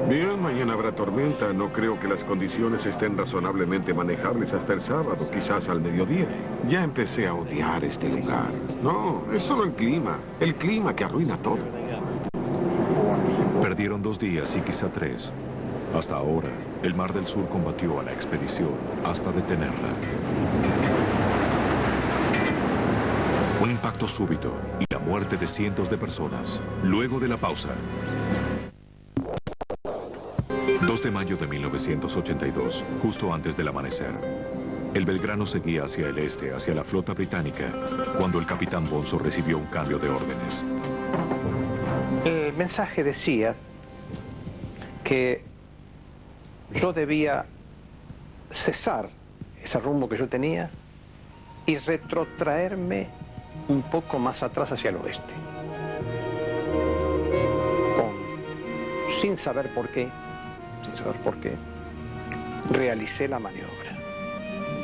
Bien, mañana habrá tormenta. No creo que las condiciones estén razonablemente manejables hasta el sábado, quizás al mediodía. Ya empecé a odiar este lugar. No, es solo el clima que arruina todo. Perdieron 2 días y quizá 3. Hasta ahora, el Mar del Sur combatió a la expedición hasta detenerla. Un impacto súbito y la muerte de cientos de personas. Luego de la pausa. 2 de mayo de 1982, justo antes del amanecer. El Belgrano seguía hacia el este, hacia la flota británica, cuando el capitán Bonzo recibió un cambio de órdenes. El mensaje decía que yo debía cesar ese rumbo que yo tenía y retrotraerme un poco más atrás hacia el oeste. Sin saber por qué, realicé la maniobra.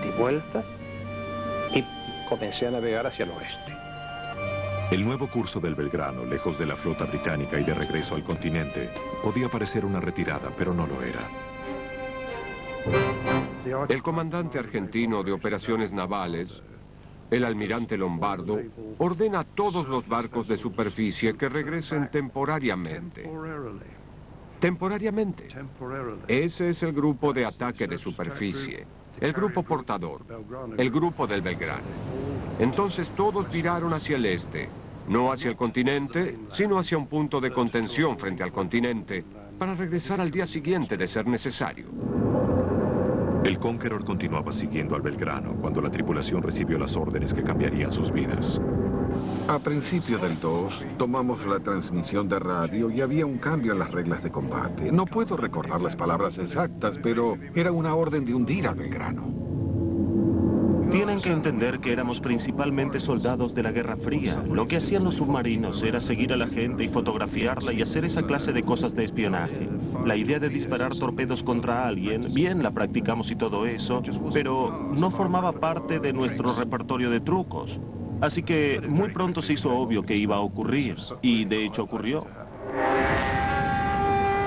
Di vuelta y comencé a navegar hacia el oeste. El nuevo curso del Belgrano, lejos de la flota británica y de regreso al continente, podía parecer una retirada, pero no lo era. El comandante argentino de operaciones navales, el almirante Lombardo, ordena a todos los barcos de superficie que regresen temporariamente. Temporariamente. Ese es el grupo de ataque de superficie, el grupo portador, el grupo del Belgrano. Entonces todos viraron hacia el este, no hacia el continente, sino hacia un punto de contención frente al continente, para regresar al día siguiente de ser necesario. El Conqueror continuaba siguiendo al Belgrano cuando la tripulación recibió las órdenes que cambiarían sus vidas. A principio del 2, tomamos la transmisión de radio y había un cambio en las reglas de combate. No puedo recordar las palabras exactas, pero era una orden de hundir al Belgrano. Tienen que entender que éramos principalmente soldados de la Guerra Fría. Lo que hacían los submarinos era seguir a la gente y fotografiarla y hacer esa clase de cosas de espionaje. La idea de disparar torpedos contra alguien, bien, la practicamos y todo eso, pero no formaba parte de nuestro repertorio de trucos. Así que muy pronto se hizo obvio que iba a ocurrir, y de hecho ocurrió.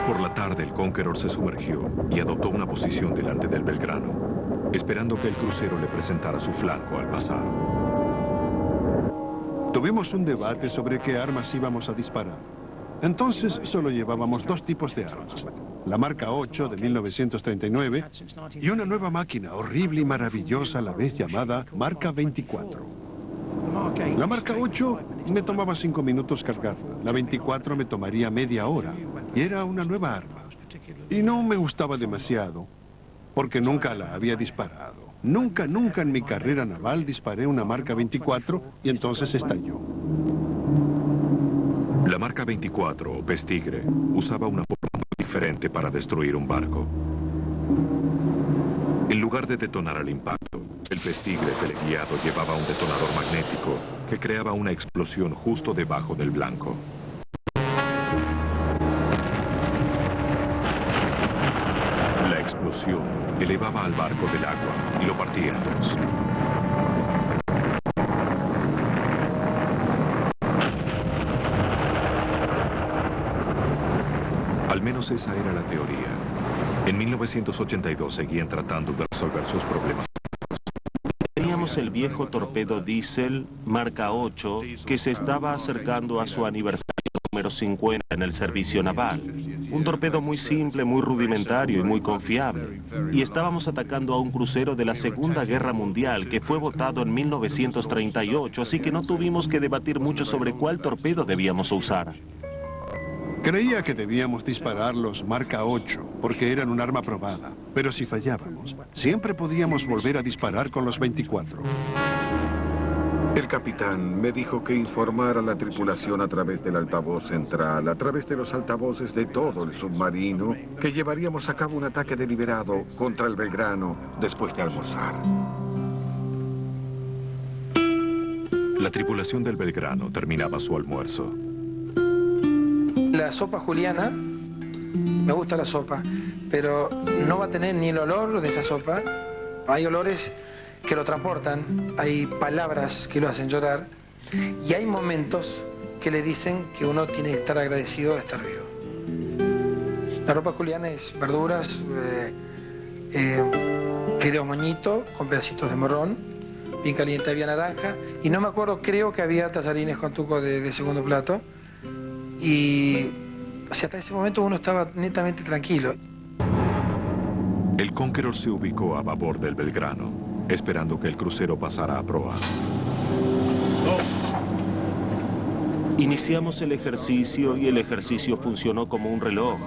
Por la tarde, el Conqueror se sumergió y adoptó una posición delante del Belgrano, esperando que el crucero le presentara su flanco al pasar. Tuvimos un debate sobre qué armas íbamos a disparar. Entonces solo llevábamos 2 tipos de armas. La marca 8 de 1939 y una nueva máquina horrible y maravillosa a la vez llamada marca 24. La marca 8 me tomaba 5 minutos cargarla. La 24 me tomaría media hora. Y era una nueva arma. Y no me gustaba demasiado, porque nunca la había disparado. Nunca en mi carrera naval disparé una marca 24 y entonces estalló. La marca 24, o pez tigre, usaba una forma muy diferente para destruir un barco. En lugar de detonar al impacto, el pez tigre teleguiado llevaba un detonador magnético que creaba una explosión justo debajo del blanco. La explosión elevaba al barco del agua y lo partía en 2. Al menos esa era la teoría. En 1982 seguían tratando de resolver sus problemas. Teníamos el viejo torpedo diésel marca 8 que se estaba acercando a su aniversario número 50 en el servicio naval. Un torpedo muy simple, muy rudimentario y muy confiable. Y estábamos atacando a un crucero de la Segunda Guerra Mundial que fue botado en 1938, así que no tuvimos que debatir mucho sobre cuál torpedo debíamos usar. Creía que debíamos disparar los marca 8, porque eran un arma probada. Pero si fallábamos, siempre podíamos volver a disparar con los 24. El capitán me dijo que informara a la tripulación a través del altavoz central, a través de los altavoces de todo el submarino, que llevaríamos a cabo un ataque deliberado contra el Belgrano después de almorzar. La tripulación del Belgrano terminaba su almuerzo. La sopa juliana, me gusta la sopa, pero no va a tener ni el olor de esa sopa. Hay olores que lo transportan, hay palabras que lo hacen llorar y hay momentos que le dicen que uno tiene que estar agradecido de estar vivo. La ropa juliana es verduras, fideos moñito con pedacitos de morrón, bien caliente, había naranja, y no me acuerdo, creo que había tallarines con tuco de segundo plato, y hasta ese momento uno estaba netamente tranquilo. El Conqueror se ubicó a babor del Belgrano, esperando que el crucero pasara a proa. Iniciamos el ejercicio y el ejercicio funcionó como un reloj.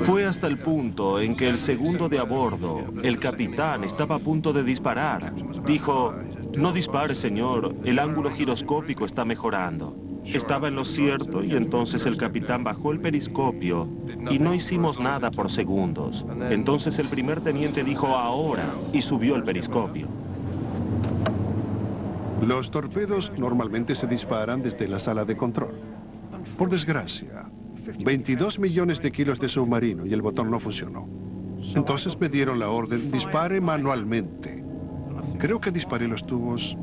Fue hasta el punto en que el segundo de a bordo, el capitán, estaba a punto de disparar. Dijo, no dispare, señor, el ángulo giroscópico está mejorando. Estaba en lo cierto y entonces el capitán bajó el periscopio y no hicimos nada por segundos. Entonces el primer teniente dijo, ahora, y subió el periscopio. Los torpedos normalmente se disparan desde la sala de control. Por desgracia, 22 millones de kilos de submarino y el botón no funcionó. Entonces me dieron la orden, dispare manualmente. Creo que disparé los tubos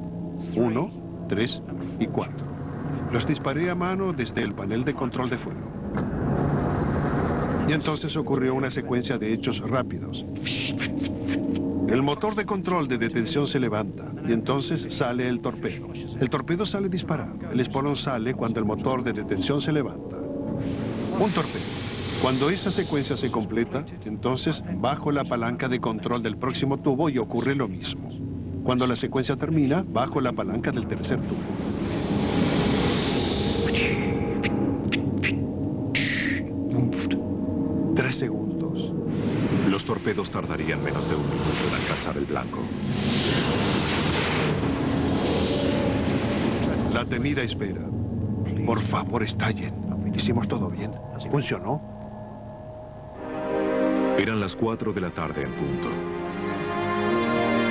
1, 3 y 4. Los disparé a mano desde el panel de control de fuego. Y entonces ocurrió una secuencia de hechos rápidos. El motor de control de detención se levanta y entonces sale el torpedo. El torpedo sale disparado. El espolón sale cuando el motor de detención se levanta. Un torpedo. Cuando esa secuencia se completa, entonces bajo la palanca de control del próximo tubo y ocurre lo mismo. Cuando la secuencia termina, bajo la palanca del tercer tubo. Tres segundos. Los torpedos tardarían menos de un minuto en alcanzar el blanco. La temida espera. Por favor, estallen. Hicimos todo bien. ¿Funcionó? Eran las 4 de la tarde en punto.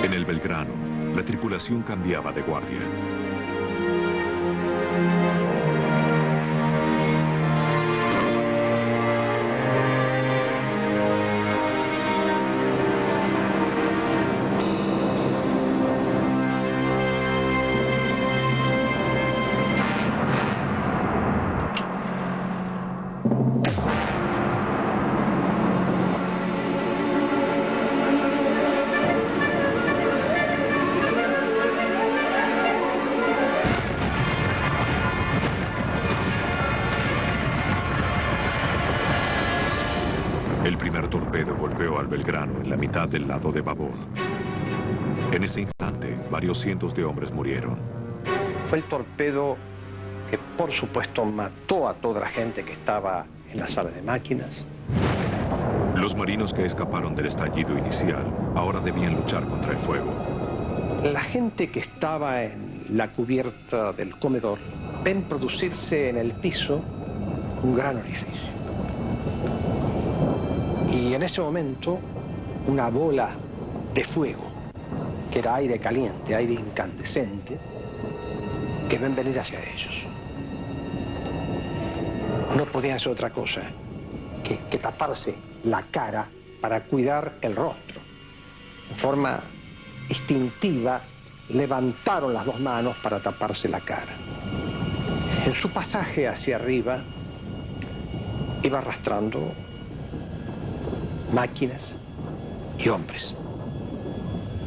En el Belgrano, la tripulación cambiaba de guardia. El primer torpedo golpeó al Belgrano en la mitad del lado de babor. En ese instante, varios cientos de hombres murieron. Fue el torpedo que, por supuesto, mató a toda la gente que estaba en la sala de máquinas. Los marinos que escaparon del estallido inicial ahora debían luchar contra el fuego. La gente que estaba en la cubierta del comedor ven producirse en el piso un gran orificio. Y en ese momento, una bola de fuego, que era aire caliente, aire incandescente, que ven venir hacia ellos. No podían hacer otra cosa que taparse la cara para cuidar el rostro. En forma instintiva, levantaron las dos manos para taparse la cara. En su pasaje hacia arriba, iba arrastrando máquinas y hombres.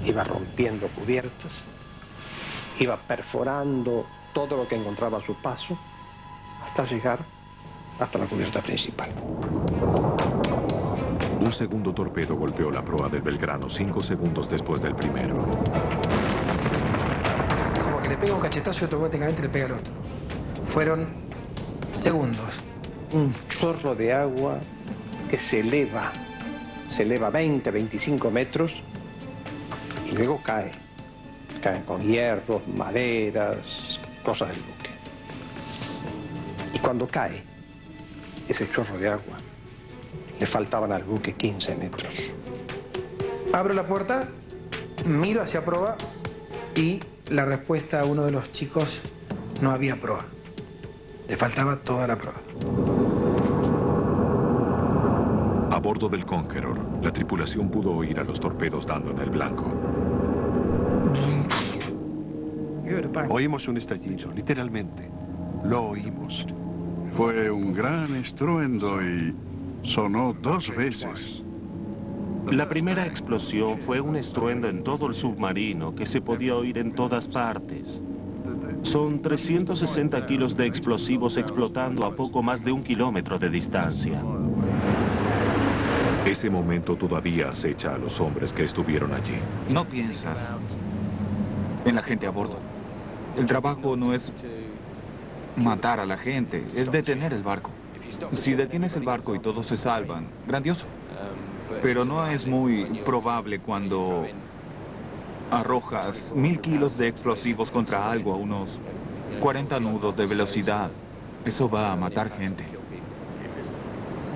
Iba rompiendo cubiertas, iba perforando todo lo que encontraba a su paso hasta llegar hasta la cubierta principal. Un segundo torpedo golpeó la proa del Belgrano 5 segundos después del primero. Como que le pega un cachetazo y automáticamente le pega al otro. Fueron segundos. Un chorro de agua que se eleva 20, 25 metros y luego cae. Caen con hierros, maderas, cosas del buque. Y cuando cae ese chorro de agua, le faltaban al buque 15 metros. Abro la puerta, miro hacia proa y la respuesta a uno de los chicos: no había proa. Le faltaba toda la proa. A bordo del Conqueror, la tripulación pudo oír a los torpedos dando en el blanco. Oímos un estallido, literalmente. Lo oímos. Fue un gran estruendo y sonó 2 veces. La primera explosión fue un estruendo en todo el submarino que se podía oír en todas partes. Son 360 kilos de explosivos explotando a poco más de 1 kilómetro de distancia. Ese momento todavía acecha a los hombres que estuvieron allí. No piensas en la gente a bordo. El trabajo no es matar a la gente, es detener el barco. Si detienes el barco y todos se salvan, grandioso. Pero no es muy probable cuando arrojas 1000 kilos de explosivos contra algo a unos 40 nudos de velocidad. Eso va a matar gente.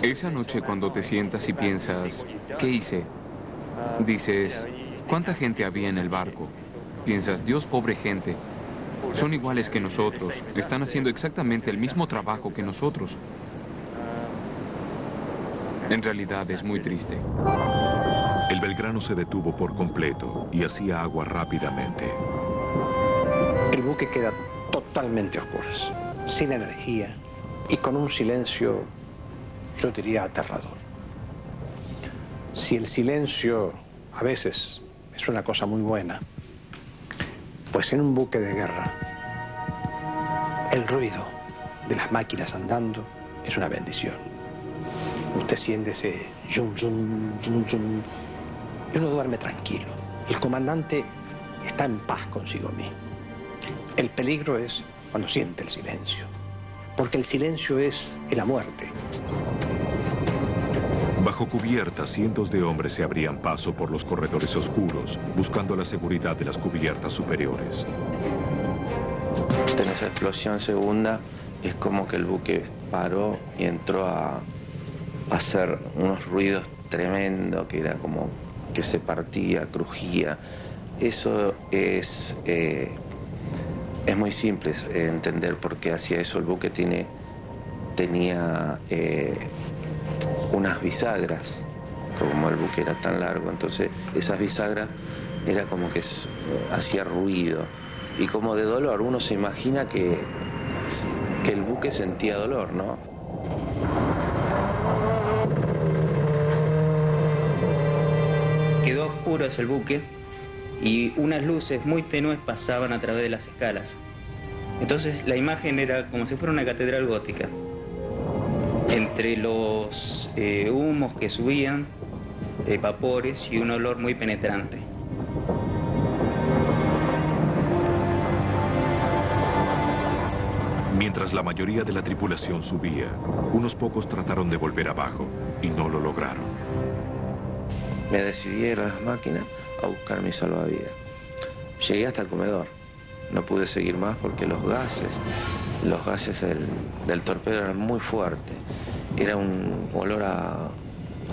Esa noche cuando te sientas y piensas, ¿qué hice? Dices, ¿cuánta gente había en el barco? Piensas, Dios, pobre gente. Son iguales que nosotros. Están haciendo exactamente el mismo trabajo que nosotros. En realidad es muy triste. El Belgrano se detuvo por completo y hacía agua rápidamente. El buque queda totalmente a oscuras, sin energía y con un silencio, yo diría, aterrador. Si el silencio a veces es una cosa muy buena, pues en un buque de guerra, el ruido de las máquinas andando es una bendición. Usted siente ese yum, yum, yum, yum, y uno duerme tranquilo. El comandante está en paz consigo mismo. El peligro es cuando siente el silencio, porque el silencio es la muerte. Bajo cubierta, cientos de hombres se abrían paso por los corredores oscuros, buscando la seguridad de las cubiertas superiores. En esa explosión segunda es como que el buque paró y entró a hacer unos ruidos tremendos, que era como que se partía, crujía. Eso es muy simple entender por qué hacía eso. El buque tenía unas bisagras, como el buque era tan largo, entonces esas bisagras era como que hacía ruido y como de dolor. Uno se imagina que el buque sentía dolor, ¿no? Quedó oscuro el buque y unas luces muy tenues pasaban a través de las escalas. Entonces la imagen era como si fuera una catedral gótica. Entre los humos que subían, vapores y un olor muy penetrante. Mientras la mayoría de la tripulación subía, unos pocos trataron de volver abajo y no lo lograron. Me decidí a ir a las máquinas a buscar mi salvavidas. Llegué hasta el comedor. No pude seguir más porque los gases del torpedo eran muy fuertes. Era un olor a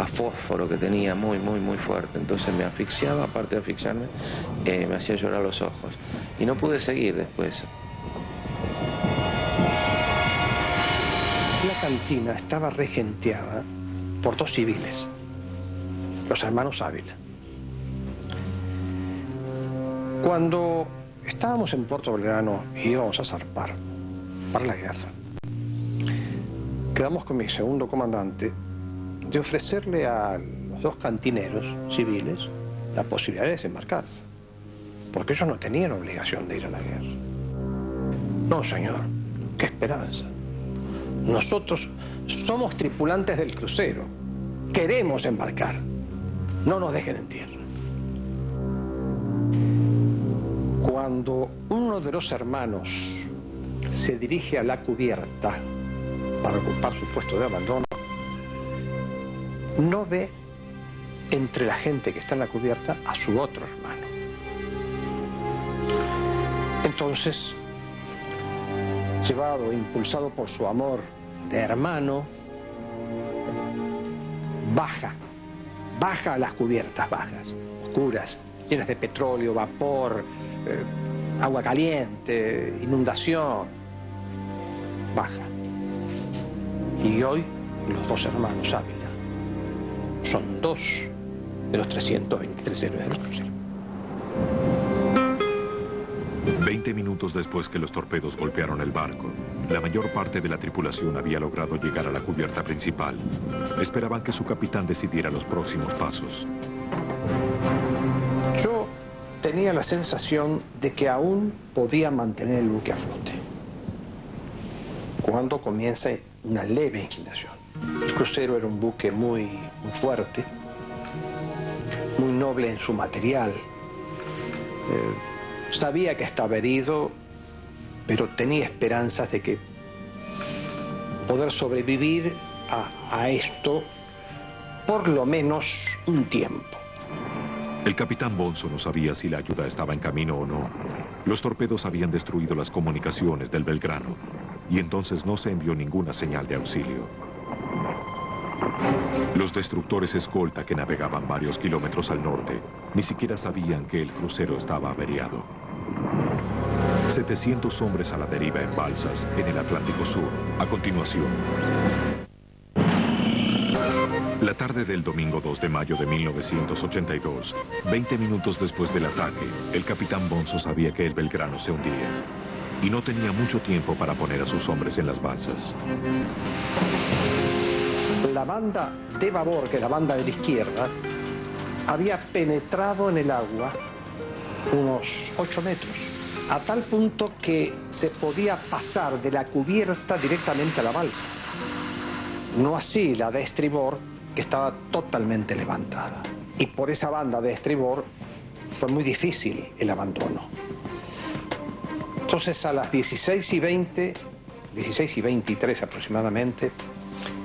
fósforo que tenía muy fuerte. Entonces me asfixiaba, aparte de asfixiarme, me hacía llorar los ojos. Y no pude seguir después. La cantina estaba regenteada por 2 civiles, los hermanos Ávila. Cuando estábamos en Puerto Belgrano y íbamos a zarpar para la guerra, quedamos con mi segundo comandante de ofrecerle a los 2 cantineros civiles la posibilidad de desembarcarse, porque ellos no tenían obligación de ir a la guerra. No, señor, qué esperanza. Nosotros somos tripulantes del crucero, queremos embarcar, no nos dejen en tierra. Cuando uno de los hermanos se dirige a la cubierta para ocupar su puesto de abandono, no ve entre la gente que está en la cubierta a su otro hermano. Entonces, llevado, impulsado por su amor de hermano, baja a las cubiertas bajas, oscuras, llenas de petróleo, vapor, agua caliente, inundación. Baja. Y hoy los 2 hermanos Ávila son 2 de los 323 héroes del crucero. 20 minutos después que los torpedos golpearon el barco, la mayor parte de la tripulación había logrado llegar a la cubierta principal. Esperaban que su capitán decidiera los próximos pasos. Yo tenía la sensación de que aún podía mantener el buque a flote cuando comienza una leve inclinación. El crucero era un buque muy fuerte, muy noble en su material. Sabía que estaba herido, pero tenía esperanzas de que poder sobrevivir a esto por lo menos un tiempo. El capitán Bonzo no sabía si la ayuda estaba en camino o no. Los torpedos habían destruido las comunicaciones del Belgrano y entonces no se envió ninguna señal de auxilio. Los destructores escolta que navegaban varios kilómetros al norte ni siquiera sabían que el crucero estaba averiado. 700 hombres a la deriva en balsas en el Atlántico Sur. A continuación. La tarde del domingo 2 de mayo de 1982, 20 minutos después del ataque, el capitán Bonzo sabía que el Belgrano se hundía y no tenía mucho tiempo para poner a sus hombres en las balsas. La banda de babor, que es la banda de la izquierda, había penetrado en el agua unos 8 metros, a tal punto que se podía pasar de la cubierta directamente a la balsa. No así la de estribor, que estaba totalmente levantada. Y por esa banda de estribor fue muy difícil el abandono. Entonces a las 16:20, 16:23 aproximadamente,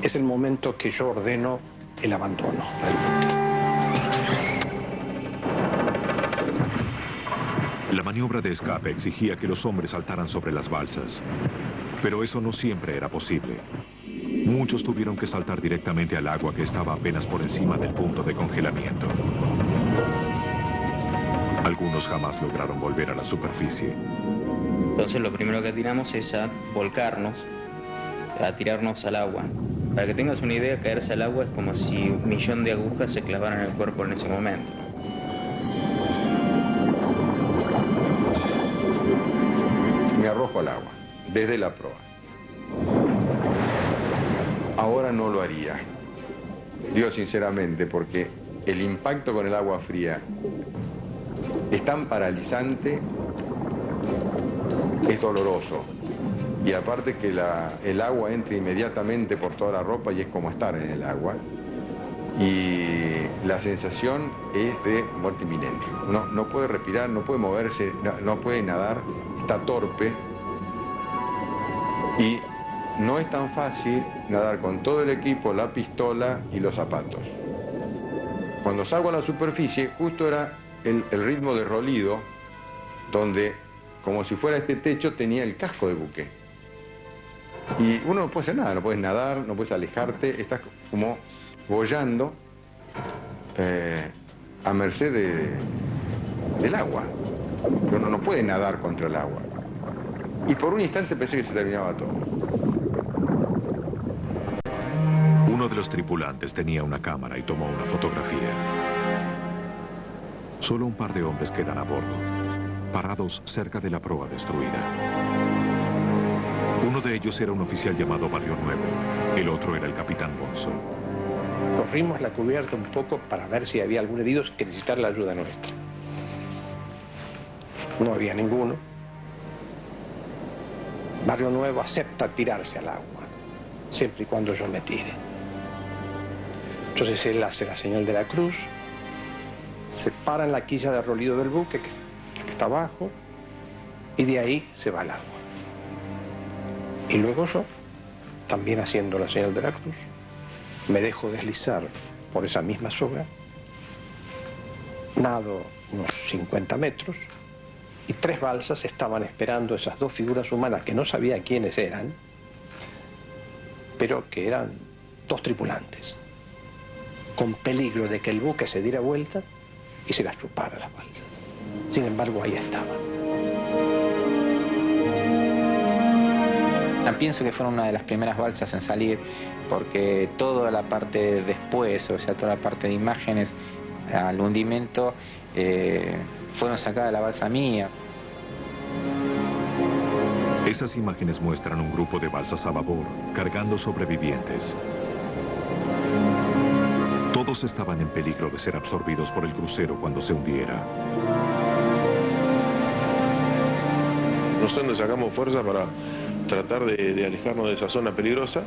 es el momento que yo ordeno el abandono del buque. La maniobra de escape exigía que los hombres saltaran sobre las balsas, pero eso no siempre era posible. Muchos tuvieron que saltar directamente al agua que estaba apenas por encima del punto de congelamiento. Algunos jamás lograron volver a la superficie. Entonces lo primero que tiramos es a volcarnos, a tirarnos al agua. Para que tengas una idea, caerse al agua es como si 1.000.000 de agujas se clavaran en el cuerpo en ese momento. Me arrojo al agua, desde la proa. Ahora no lo haría, digo sinceramente, porque el impacto con el agua fría es tan paralizante, es doloroso. Y aparte que el agua entra inmediatamente por toda la ropa y es como estar en el agua. Y la sensación es de muerte inminente. No puede respirar, no puede moverse, no puede nadar, está torpe. Y no es tan fácil nadar con todo el equipo, la pistola y los zapatos. Cuando salgo a la superficie, justo era el ritmo de rolido, donde, como si fuera este techo, tenía el casco del buque. Y uno no puede hacer nada, no puedes nadar, no puedes alejarte, estás como boyando a merced del agua. Uno no puede nadar contra el agua. Y por un instante pensé que se terminaba todo. Uno de los tripulantes tenía una cámara y tomó una fotografía. Solo un par de hombres quedan a bordo, parados cerca de la proa destruida. Uno de ellos era un oficial llamado Barrio Nuevo, el otro era el capitán Bonzo. Corrimos la cubierta un poco para ver si había algún herido que necesitara la ayuda nuestra. No había ninguno. Barrio Nuevo acepta tirarse al agua, siempre y cuando yo me tire. Entonces él hace la señal de la cruz, se para en la quilla de rolido del buque, que está abajo, y de ahí se va al agua. Y luego yo, también haciendo la señal de la cruz, me dejo deslizar por esa misma soga, nado unos 50 metros, y 3 balsas estaban esperando esas 2 figuras humanas que no sabía quiénes eran, pero que eran 2 tripulantes, con peligro de que el buque se diera vuelta y se las chupara las balsas. Sin embargo, ahí estaban. Pienso que fueron una de las primeras balsas en salir, porque toda la parte después, o sea, toda la parte de imágenes al hundimiento, fueron sacadas de la balsa mía. Esas imágenes muestran un grupo de balsas a vapor, cargando sobrevivientes. Todos estaban en peligro de ser absorbidos por el crucero cuando se hundiera. Nosotros sacamos fuerza para tratar de alejarnos de esa zona peligrosa,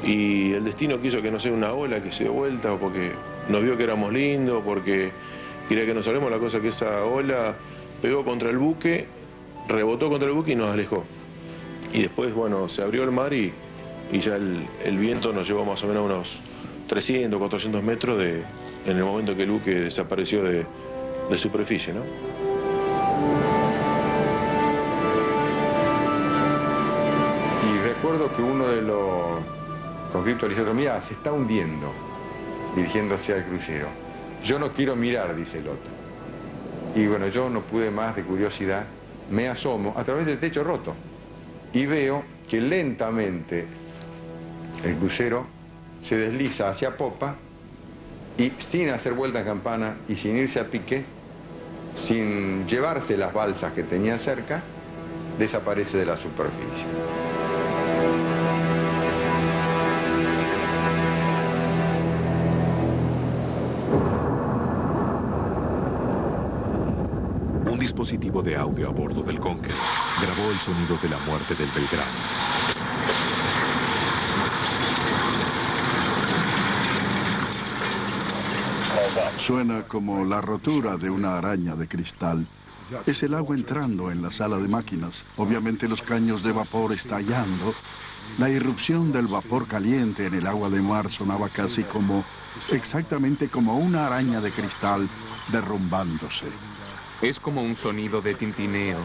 y el destino quiso que no sea una ola que se dio vuelta, o porque nos vio que éramos lindos, porque quería que nos salgamos. La cosa que esa ola pegó contra el buque, rebotó contra el buque y nos alejó. Y después, bueno, se abrió el mar y ya el viento nos llevó más o menos a unos 300, 400 metros en el momento que el buque desapareció de superficie, ¿no? Y recuerdo que uno de los conscriptos le dijo: mira, se está hundiendo, dirigiéndose al crucero. Yo no quiero mirar, dice el otro. Y bueno, yo no pude más de curiosidad, me asomo a través del techo roto y veo que lentamente el crucero se desliza hacia popa y, sin hacer vuelta en campana y sin irse a pique, sin llevarse las balsas que tenía cerca, desaparece de la superficie. Un dispositivo de audio a bordo del Conqueror grabó el sonido de la muerte del Belgrano. Suena como la rotura de una araña de cristal. Es el agua entrando en la sala de máquinas. Obviamente los caños de vapor estallando. La irrupción del vapor caliente en el agua de mar sonaba casi como, exactamente como una araña de cristal derrumbándose. Es como un sonido de tintineo,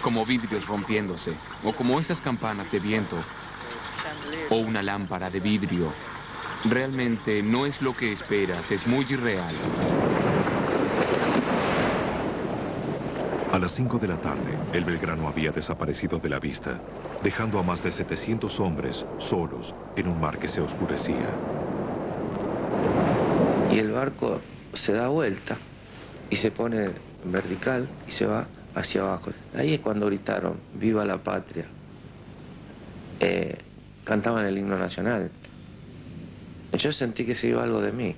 como vidrios rompiéndose, o como esas campanas de viento, o una lámpara de vidrio. Realmente no es lo que esperas, es muy irreal. A las 5 de la tarde, el Belgrano había desaparecido de la vista, dejando a más de 700 hombres solos en un mar que se oscurecía. Y el barco se da vuelta y se pone vertical y se va hacia abajo. Ahí es cuando gritaron: ¡Viva la patria! Cantaban el himno nacional. Yo sentí que se iba algo de mí.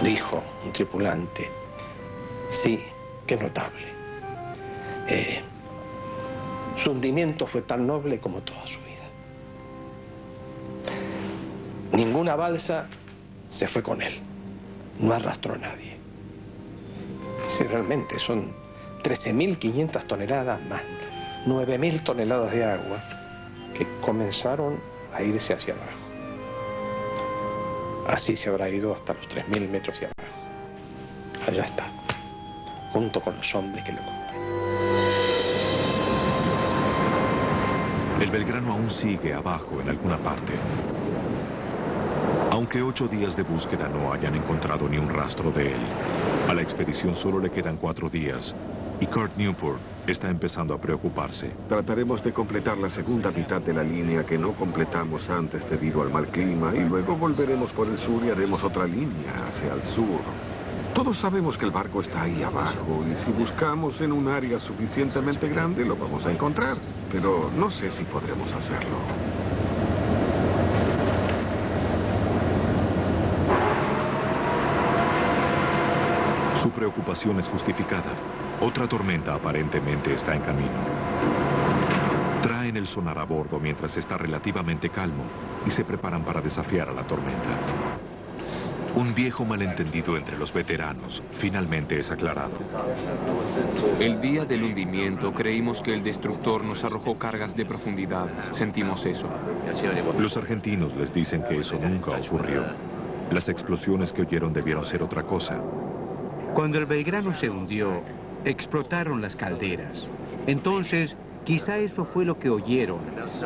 Dijo un tripulante: sí, qué notable. Su hundimiento fue tan noble como toda su vida. Ninguna balsa se fue con él. No arrastró a nadie. Si realmente son 13.500 toneladas más 9.000 toneladas de agua que comenzaron a irse hacia abajo. Así se habrá ido hasta los 3.000 metros hacia abajo. Allá está, junto con los hombres que lo acompañan. El Belgrano aún sigue abajo en alguna parte. Aunque 8 días de búsqueda no hayan encontrado ni un rastro de él, a la expedición solo le quedan 4 días y Kurt Newport está empezando a preocuparse. Trataremos de completar la segunda mitad de la línea que no completamos antes debido al mal clima, y luego volveremos por el sur y haremos otra línea hacia el sur. Todos sabemos que el barco está ahí abajo, y si buscamos en un área suficientemente grande lo vamos a encontrar, pero no sé si podremos hacerlo. Su preocupación es justificada. Otra tormenta aparentemente está en camino. Traen el sonar a bordo mientras está relativamente calmo y se preparan para desafiar a la tormenta. Un viejo malentendido entre los veteranos finalmente es aclarado. El día del hundimiento creímos que el destructor nos arrojó cargas de profundidad. Sentimos eso. Los argentinos les dicen que eso nunca ocurrió. Las explosiones que oyeron debieron ser otra cosa. Cuando el Belgrano se hundió, explotaron las calderas. Entonces, quizá eso fue lo que oyeron.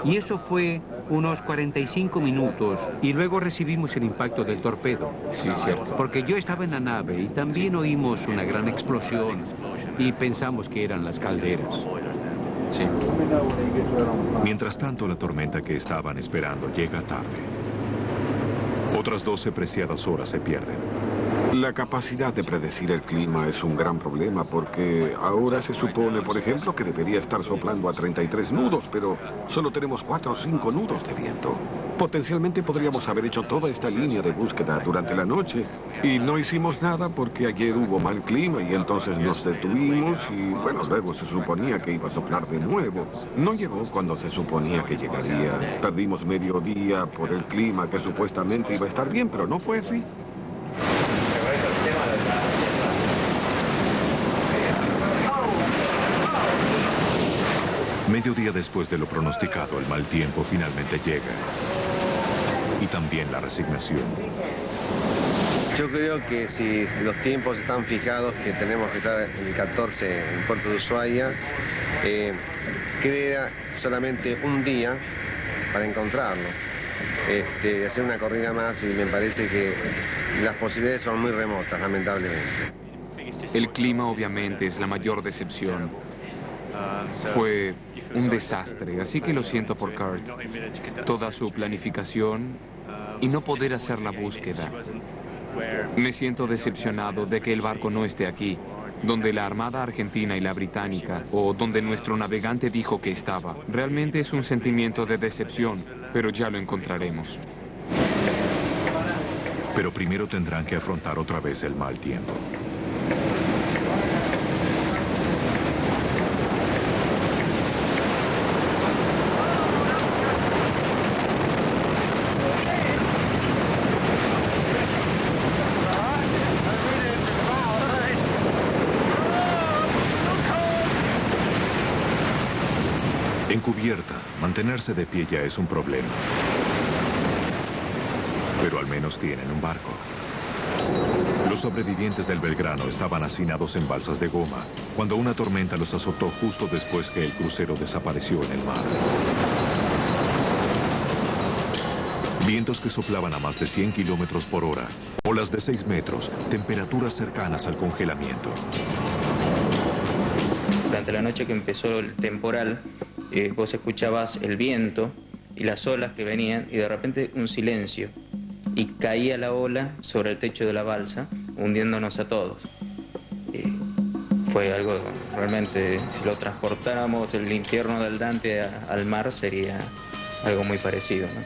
Y eso fue unos 45 minutos. Y luego recibimos el impacto del torpedo. Sí, cierto. Porque yo estaba en la nave y también oímos una gran explosión. Y pensamos que eran las calderas. Sí. Mientras tanto, la tormenta que estaban esperando llega tarde. Otras 12 preciadas horas se pierden. La capacidad de predecir el clima es un gran problema porque ahora se supone, por ejemplo, que debería estar soplando a 33 nudos, pero solo tenemos 4 o 5 nudos de viento. Potencialmente podríamos haber hecho toda esta línea de búsqueda durante la noche y no hicimos nada porque ayer hubo mal clima y entonces nos detuvimos y, bueno, luego se suponía que iba a soplar de nuevo. No llegó cuando se suponía que llegaría. Perdimos medio día por el clima que supuestamente iba a estar bien, pero no fue así. Medio día después de lo pronosticado, el mal tiempo finalmente llega. Y también la resignación. Yo creo que si los tiempos están fijados, que tenemos que estar el 14 en Puerto de Ushuaia, queda solamente un día para encontrarlo. Hacer una corrida más y me parece que las posibilidades son muy remotas, lamentablemente. El clima obviamente es la mayor decepción. Fue un desastre, así que lo siento por Kurt. Toda su planificación y no poder hacer la búsqueda. Me siento decepcionado de que el barco no esté aquí, donde la Armada Argentina y la Británica, o donde nuestro navegante dijo que estaba. Realmente es un sentimiento de decepción, pero ya lo encontraremos. Pero primero tendrán que afrontar otra vez el mal tiempo. En cubierta, mantenerse de pie ya es un problema. Pero al menos tienen un barco. Los sobrevivientes del Belgrano estaban hacinados en balsas de goma cuando una tormenta los azotó justo después que el crucero desapareció en el mar. Vientos que soplaban a más de 100 kilómetros por hora, olas de 6 metros, temperaturas cercanas al congelamiento. Durante la noche que empezó el temporal, vos escuchabas el viento y las olas que venían y de repente un silencio. Y caía la ola sobre el techo de la balsa, hundiéndonos a todos. Fue algo realmente, si lo transportáramos el infierno del Dante al mar, sería algo muy parecido, ¿no?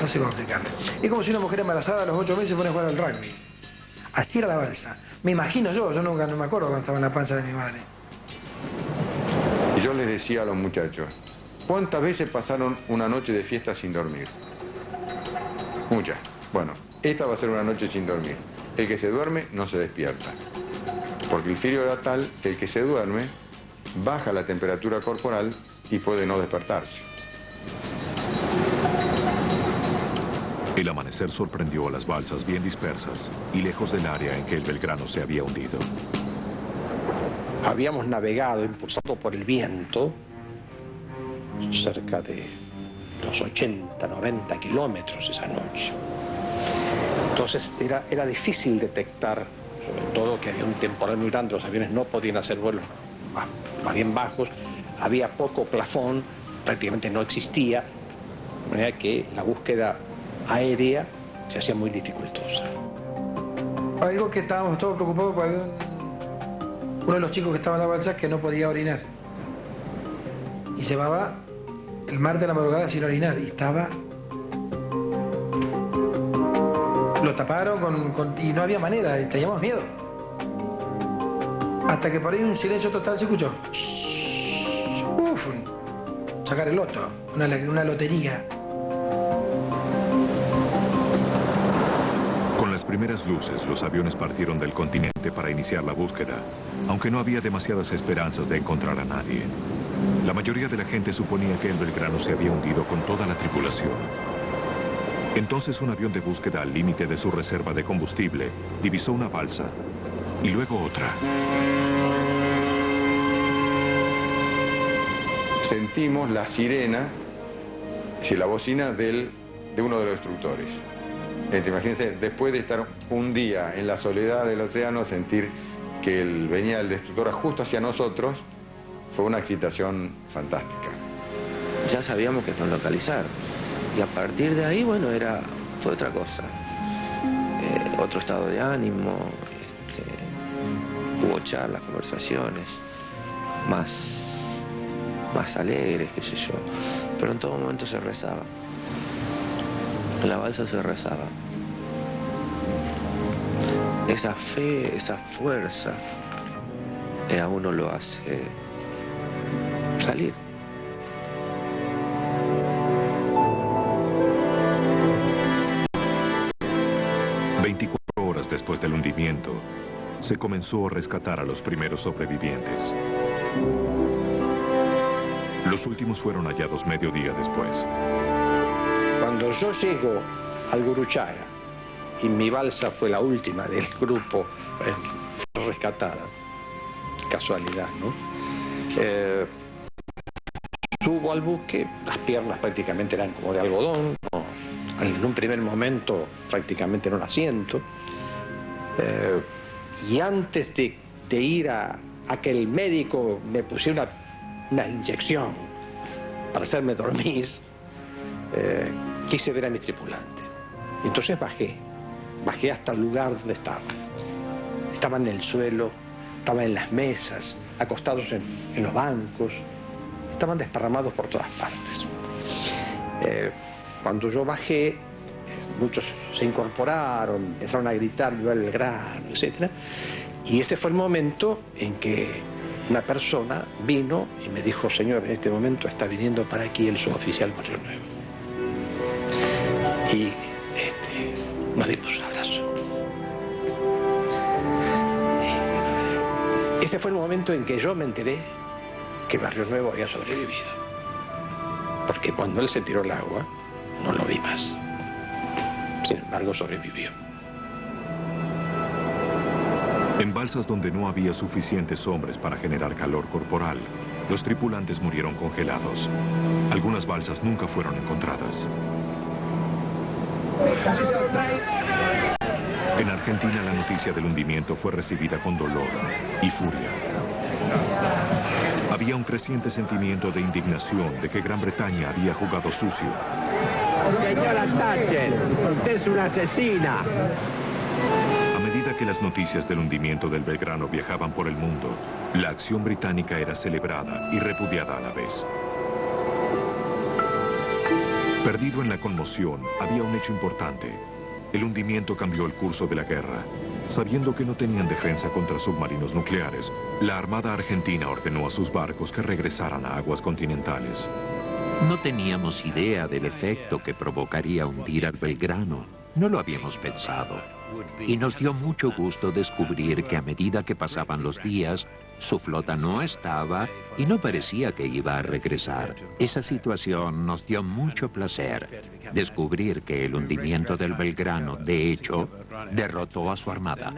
No sé cómo explicarlo. Es como si una mujer embarazada a los 8 meses se pone a jugar al rugby. Así era la balsa. Me imagino yo nunca no me acuerdo cuando estaba en la panza de mi madre. Y yo les decía a los muchachos, ¿cuántas veces pasaron una noche de fiesta sin dormir? Muchas. Bueno, esta va a ser una noche sin dormir. El que se duerme no se despierta. Porque el frío era tal que el que se duerme baja la temperatura corporal y puede no despertarse. El amanecer sorprendió a las balsas bien dispersas y lejos del área en que el Belgrano se había hundido. Habíamos navegado, impulsado por el viento, cerca de los 80, 90 kilómetros esa noche. Entonces era difícil detectar, sobre todo que había un temporal muy grande, los aviones no podían hacer vuelos más bien bajos, había poco plafón, prácticamente no existía, de manera que la búsqueda aérea se hacía muy dificultosa. Algo que estábamos todos preocupados porque había uno de los chicos que estaba en la balsa que no podía orinar. Y llevaba el martes de la madrugada sin orinar. Y estaba... Lo taparon y no había manera, y teníamos miedo. Hasta que por ahí un silencio total se escuchó. Uf, sacar el loto, una lotería. Con las primeras luces, los aviones partieron del continente para iniciar la búsqueda, aunque no había demasiadas esperanzas de encontrar a nadie. La mayoría de la gente suponía que el Belgrano se había hundido con toda la tripulación. Entonces un avión de búsqueda al límite de su reserva de combustible divisó una balsa y luego otra. Sentimos la sirena, la bocina de uno de los destructores. Imagínense, después de estar un día en la soledad del océano, sentir que venía el destructor justo hacia nosotros, fue una excitación fantástica. Ya sabíamos que nos localizaron. Y a partir de ahí, bueno, fue otra cosa. Otro estado de ánimo, hubo charlas, conversaciones, más alegres, qué sé yo. Pero en todo momento se rezaba. En la balsa se rezaba. Esa fe, esa fuerza, a uno lo hace salir. Después del hundimiento, se comenzó a rescatar a los primeros sobrevivientes. Los últimos fueron hallados mediodía después. Cuando yo llego al Guruchaga, y mi balsa fue la última del grupo rescatada, casualidad, ¿no? Subo al buque, las piernas prácticamente eran como de algodón, ¿no? En un primer momento prácticamente en un asiento. Y antes de ir a que el médico me pusiera una inyección para hacerme dormir, quise ver a mi tripulante. Entonces bajé hasta el lugar donde estaban. Estaban en el suelo, estaban en las mesas, acostados en los bancos, estaban desparramados por todas partes. Cuando yo bajé, muchos se incorporaron, empezaron a gritar "Viva el Belgrano", etc. Y ese fue el momento en que una persona vino y me dijo: "Señor, en este momento está viniendo para aquí el suboficial Barrio Nuevo". Y nos dimos un abrazo. Ese fue el momento en que yo me enteré que Barrio Nuevo había sobrevivido. Porque cuando él se tiró al agua, no lo vi más. Sin embargo, sobrevivió. En balsas donde no había suficientes hombres para generar calor corporal, los tripulantes murieron congelados. Algunas balsas nunca fueron encontradas. En Argentina, la noticia del hundimiento fue recibida con dolor y furia. Había un creciente sentimiento de indignación de que Gran Bretaña había jugado sucio. Señora Thatcher, usted es una asesina. A medida que las noticias del hundimiento del Belgrano viajaban por el mundo, la acción británica era celebrada y repudiada a la vez. Perdido en la conmoción, había un hecho importante. El hundimiento cambió el curso de la guerra. Sabiendo que no tenían defensa contra submarinos nucleares, la Armada Argentina ordenó a sus barcos que regresaran a aguas continentales. No teníamos idea del efecto que provocaría hundir al Belgrano. No lo habíamos pensado. Y nos dio mucho gusto descubrir que a medida que pasaban los días, su flota no estaba y no parecía que iba a regresar. Esa situación nos dio mucho placer. Descubrir que el hundimiento del Belgrano, de hecho, derrotó a su armada.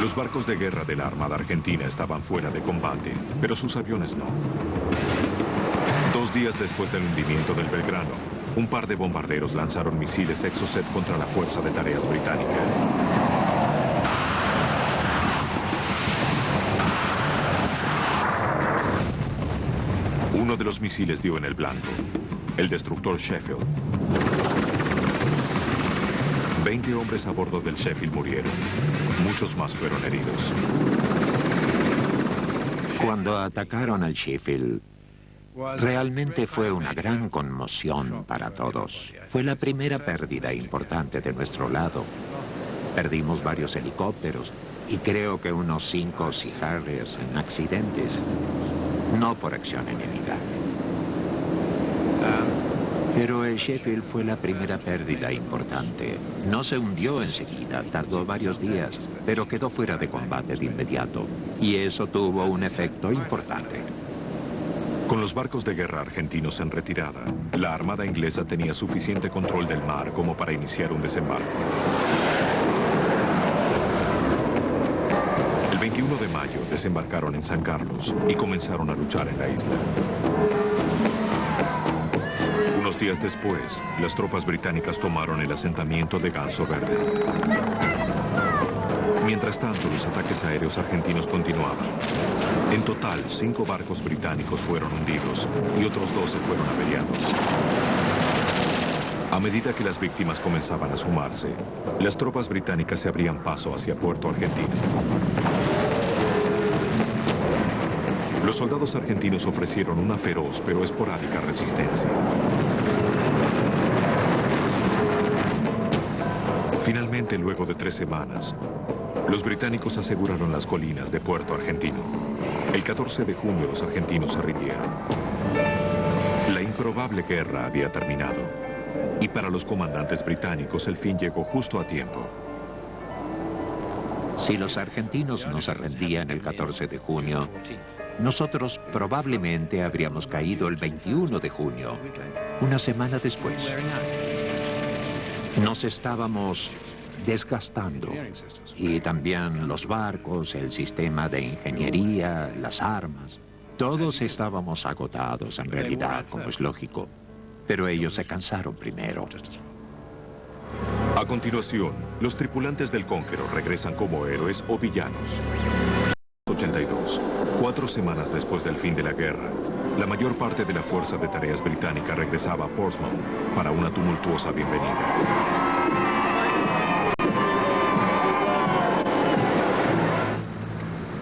Los barcos de guerra de la Armada Argentina estaban fuera de combate, pero sus aviones no. 2 días después del hundimiento del Belgrano, un par de bombarderos lanzaron misiles Exocet contra la Fuerza de Tareas británica. Uno de los misiles dio en el blanco, el destructor Sheffield. 20 hombres a bordo del Sheffield murieron. Muchos más fueron heridos. Cuando atacaron al Sheffield, realmente fue una gran conmoción para todos. Fue la primera pérdida importante de nuestro lado. Perdimos varios helicópteros y creo que unos 5 Sea Harriers en accidentes, no por acción enemiga. Pero el Sheffield fue la primera pérdida importante. No se hundió enseguida, tardó varios días, pero quedó fuera de combate de inmediato. Y eso tuvo un efecto importante. Con los barcos de guerra argentinos en retirada, la Armada inglesa tenía suficiente control del mar como para iniciar un desembarco. El 21 de mayo desembarcaron en San Carlos y comenzaron a luchar en la isla. Unos días después, las tropas británicas tomaron el asentamiento de Ganso Verde. Mientras tanto, los ataques aéreos argentinos continuaban. En total, 5 barcos británicos fueron hundidos y otros 12 fueron averiados. A medida que las víctimas comenzaban a sumarse, las tropas británicas se abrían paso hacia Puerto Argentino. Los soldados argentinos ofrecieron una feroz pero esporádica resistencia. Finalmente, luego de 3 semanas, los británicos aseguraron las colinas de Puerto Argentino. El 14 de junio los argentinos se rindieron. La improbable guerra había terminado y para los comandantes británicos el fin llegó justo a tiempo. Si los argentinos no se rendían el 14 de junio, nosotros probablemente habríamos caído el 21 de junio, una semana después. Nos estábamos desgastando y también los barcos, el sistema de ingeniería, las armas. Todos estábamos agotados en realidad, como es lógico, pero ellos se cansaron primero. A continuación, los tripulantes del Conqueror regresan como héroes o villanos. 82, 4 semanas después del fin de la guerra, la mayor parte de la Fuerza de Tareas británica regresaba a Portsmouth para una tumultuosa bienvenida.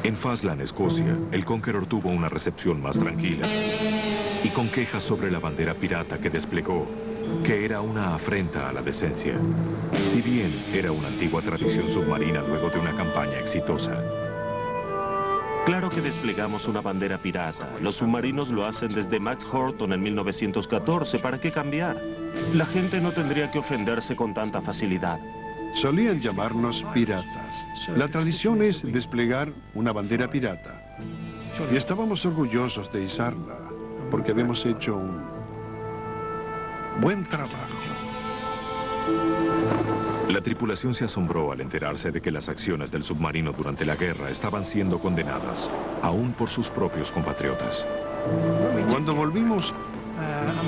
En Fastland, Escocia, el Conqueror tuvo una recepción más tranquila y con quejas sobre la bandera pirata que desplegó, que era una afrenta a la decencia, si bien era una antigua tradición submarina luego de una campaña exitosa. Claro que desplegamos una bandera pirata. Los submarinos lo hacen desde Max Horton en 1914. ¿Para qué cambiar? La gente no tendría que ofenderse con tanta facilidad. Solían llamarnos piratas. La tradición es desplegar una bandera pirata. Y estábamos orgullosos de izarla, porque habíamos hecho un buen trabajo. La tripulación se asombró al enterarse de que las acciones del submarino durante la guerra estaban siendo condenadas, aún por sus propios compatriotas. Cuando volvimos,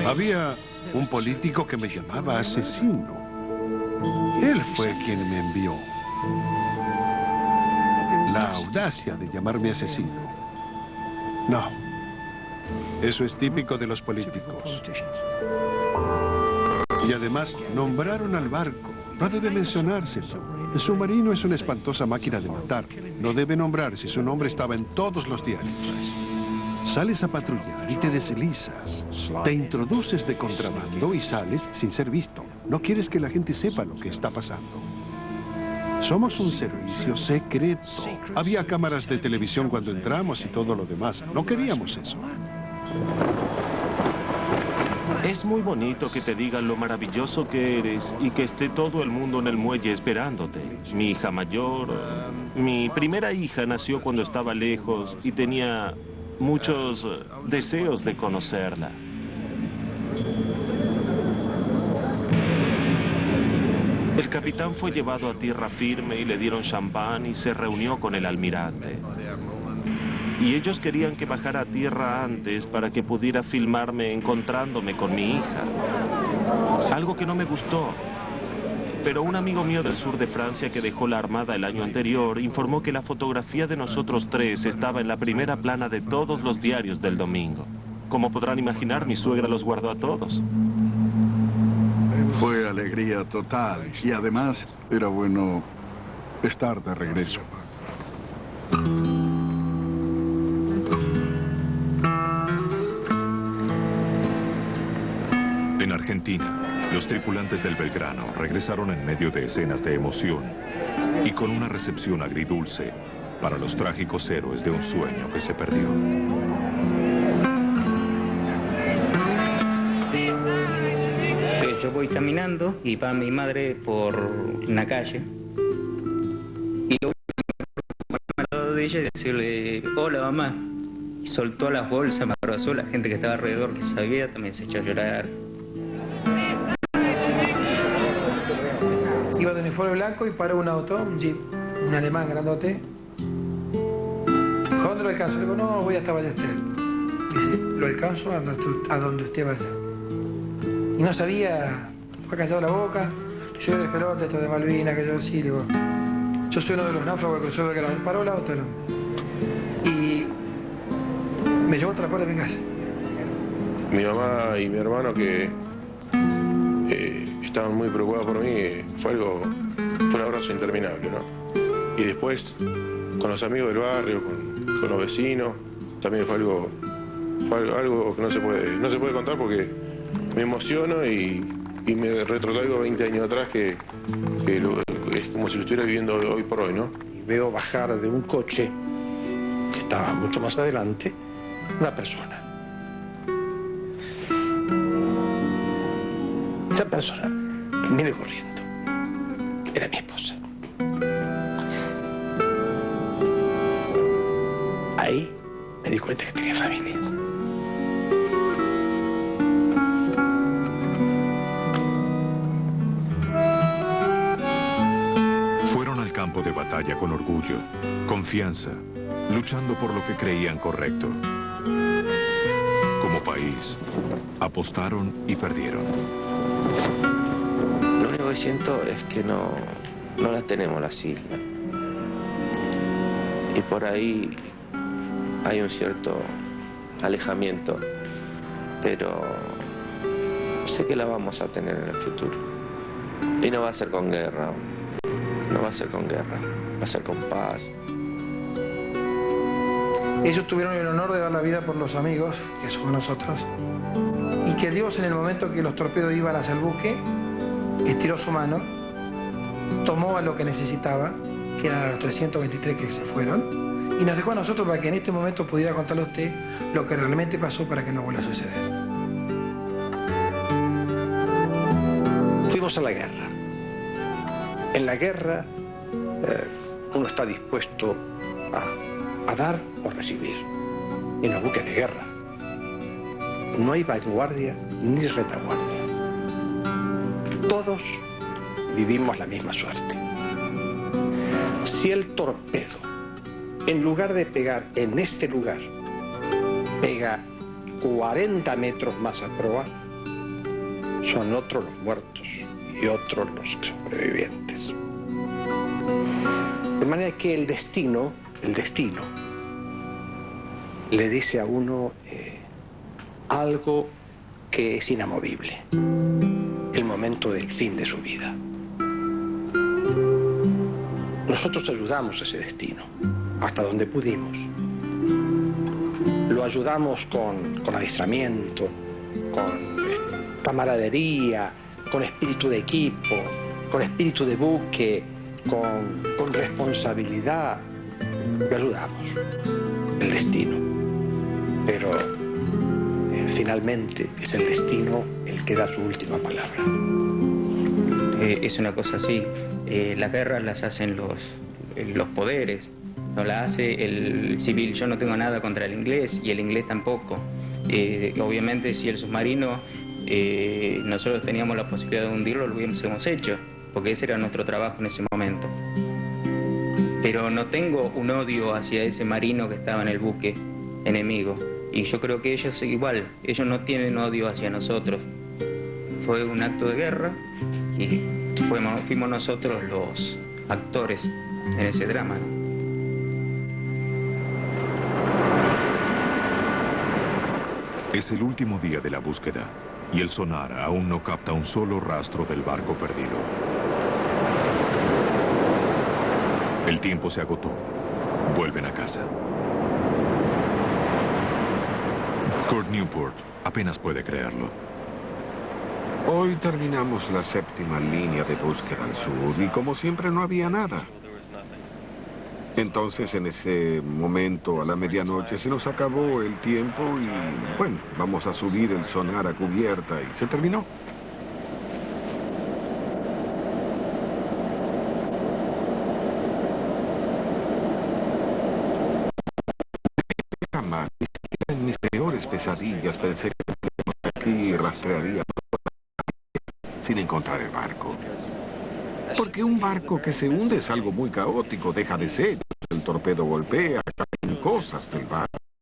había un político que me llamaba asesino. Él fue quien me envió. La audacia de llamarme asesino. No. Eso es típico de los políticos. Y además, nombraron al barco. No debe mencionárselo. El submarino es una espantosa máquina de matar. No debe nombrarse. Su nombre estaba en todos los diarios. Sales a patrullar y te deslizas. Te introduces de contrabando y sales sin ser visto. No quieres que la gente sepa lo que está pasando. Somos un servicio secreto. Había cámaras de televisión cuando entramos y todo lo demás. No queríamos eso. Es muy bonito que te digan lo maravilloso que eres y que esté todo el mundo en el muelle esperándote. Mi hija mayor, mi primera hija nació cuando estaba lejos y tenía muchos deseos de conocerla. El capitán fue llevado a tierra firme y le dieron champán y se reunió con el almirante. Y ellos querían que bajara a tierra antes para que pudiera filmarme encontrándome con mi hija. Algo que no me gustó. Pero un amigo mío del sur de Francia que dejó la Armada el año anterior informó que la fotografía de nosotros tres estaba en la primera plana de todos los diarios del domingo. Como podrán imaginar, mi suegra los guardó a todos. Fue alegría total y además era bueno estar de regreso. En Argentina, los tripulantes del Belgrano regresaron en medio de escenas de emoción y con una recepción agridulce para los trágicos héroes de un sueño que se perdió. Yo voy caminando y va mi madre por una calle y lo único que me acuerdo de ella es decirle hola mamá, y soltó las bolsas, me abrazó, la gente que estaba alrededor que sabía también se echó a llorar. Iba de uniforme blanco y paró un auto, un jeep, un alemán grandote. ¿Dónde lo alcanzo? Le digo, no, voy hasta Ballester. Dice, lo alcanzo a donde usted vaya. Y no sabía, fue callado la boca. Yo le esperó esto de Malvinas, que yo sí, le digo. Yo soy uno de los náufragos que cruzó el Belgrano. Paró el auto y me llevó a otra parte de mi casa. Mi mamá y mi hermano, que estaban muy preocupados por mí, fue un abrazo interminable, ¿no? Y después, con los amigos del barrio, con los vecinos, también fue algo que no se puede contar, porque me emociono y me retrotraigo 20 años atrás, que es como si lo estuviera viviendo hoy por hoy, ¿no? Y veo bajar de un coche, que estaba mucho más adelante, una persona. Esa persona viene corriendo. Era mi esposa. Ahí me di cuenta que tenía familias. Fueron al campo de batalla con orgullo, confianza, luchando por lo que creían correcto. Como país, apostaron y perdieron. Lo único que siento es que no las tenemos las islas. Y por ahí hay un cierto alejamiento, pero sé que la vamos a tener en el futuro. Y no va a ser con guerra, no va a ser con guerra, va a ser con paz. Ellos tuvieron el honor de dar la vida por los amigos, que somos nosotros, y que Dios, en el momento que los torpedos iban hacia el buque, estiró su mano, tomó a lo que necesitaba, que eran a los 323 que se fueron, y nos dejó a nosotros para que en este momento pudiera contarle a usted lo que realmente pasó para que no vuelva a suceder. Fuimos a la guerra. En la guerra uno está dispuesto a dar o recibir. En los buques de guerra no hay vanguardia ni retaguardia. Todos vivimos la misma suerte. Si el torpedo, en lugar de pegar en este lugar, pega 40 metros más a proa, son otros los muertos y otros los sobrevivientes. De manera que el destino le dice a uno algo que es inamovible, el momento del fin de su vida. Nosotros ayudamos a ese destino, hasta donde pudimos. Lo ayudamos con adiestramiento, con camaradería, con espíritu de equipo, con espíritu de buque, con responsabilidad. Lo ayudamos, el destino. Pero finalmente es el destino el que da su última palabra. Es una cosa así. Las guerras las hacen los poderes, no la hace el civil. Yo no tengo nada contra el inglés y el inglés tampoco. Obviamente si el submarino nosotros teníamos la posibilidad de hundirlo, lo hubiésemos hecho, porque ese era nuestro trabajo en ese momento. Pero no tengo un odio hacia ese marino que estaba en el buque enemigo. Y yo creo que ellos igual, ellos no tienen odio hacia nosotros. Fue un acto de guerra y fuimos nosotros los actores en ese drama, ¿no? Es el último día de la búsqueda y el sonar aún no capta un solo rastro del barco perdido. El tiempo se agotó. Vuelven a casa. Kurt Newport apenas puede creerlo. Hoy terminamos la 7ª línea de búsqueda al sur y como siempre no había nada. Entonces en ese momento a la medianoche se nos acabó el tiempo y bueno, vamos a subir el sonar a cubierta y se terminó. Jamás, en mis peores pesadillas pensé que aquí rastrearíamos sin encontrar el barco. Porque un barco que se hunde es algo muy caótico, deja de ser. El torpedo golpea, caen cosas del barco.